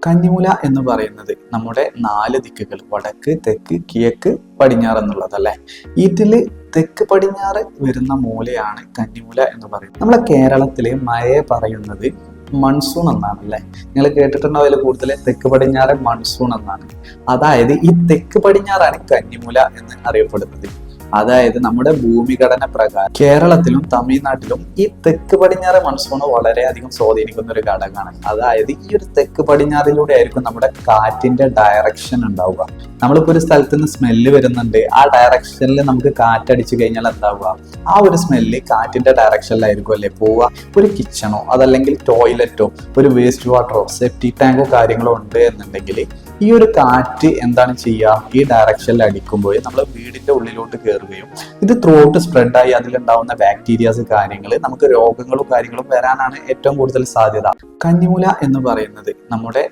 കന്നിമൂല എന്ന് പറയുന്നത് നമ്മുടെ 4 ദിക്കുകൾ വടക്ക്, തെക്ക്, കിഴക്ക്, പടിഞ്ഞാറ് എന്നുള്ളത് അല്ലെ. ഇതില് തെക്ക് പടിഞ്ഞാറ് വരുന്ന മൂലയാണ് കന്നിമൂല എന്ന് പറയുന്നത്. നമ്മളെ കേരളത്തില് മഴയെ പറയുന്നത് മൺസൂൺ എന്നാണ് അല്ലെ. നിങ്ങൾ കേട്ടിട്ടുണ്ടോ? അതിൽ കൂടുതൽ തെക്ക് പടിഞ്ഞാറ് മൺസൂൺ എന്നാണ്. അതായത് ഈ തെക്ക് പടിഞ്ഞാറാണ് കന്നിമൂല എന്ന് അറിയപ്പെടുന്നത്. അതായത് നമ്മുടെ ഭൂമിഘടന പ്രകാരം കേരളത്തിലും തമിഴ്നാട്ടിലും ഈ തെക്ക് പടിഞ്ഞാറ് മൺസൂൺ വളരെയധികം സ്വാധീനിക്കുന്ന ഒരു ഘടകമാണ്. അതായത് ഈ ഒരു തെക്ക് പടിഞ്ഞാറിലൂടെ ആയിരിക്കും നമ്മുടെ കാറ്റിന്റെ ഡയറക്ഷൻ ഉണ്ടാവുക. നമ്മളിപ്പോ ഒരു സ്ഥലത്ത് നിന്ന് സ്മെല്ല് വരുന്നുണ്ട്, ആ ഡയറക്ഷനിൽ നമുക്ക് കാറ്റടിച്ചു കഴിഞ്ഞാൽ എന്താവുക? ആ ഒരു സ്മെല്ല് കാറ്റിന്റെ ഡയറക്ഷനിലായിരിക്കും അല്ലെ പോവുക. ഒരു കിച്ചണോ അതല്ലെങ്കിൽ ടോയ്ലറ്റോ ഒരു വേസ്റ്റ് വാട്ടറോ സെപ്റ്റിക് ടാങ്കോ കാര്യങ്ങളോ ഉണ്ട് എന്നുണ്ടെങ്കിൽ ഈ ഒരു കാറ്റ് എന്താണ് ചെയ്യുക? ഈ ഡയറക്ഷനിൽ അടിക്കുമ്പോൾ നമ്മൾ വീടിന്റെ ഉള്ളിലോട്ട് കയറുകയും ഇത് ത്രോട്ട് സ്പ്രെഡായി അതിലുണ്ടാവുന്ന ബാക്ടീരിയാസ് കാര്യങ്ങൾ നമുക്ക് രോഗങ്ങളും കാര്യങ്ങളും വരാനാണ് ഏറ്റവും കൂടുതൽ സാധ്യത. കന്നിമൂല എന്ന് പറയുന്നത് നമ്മുടെ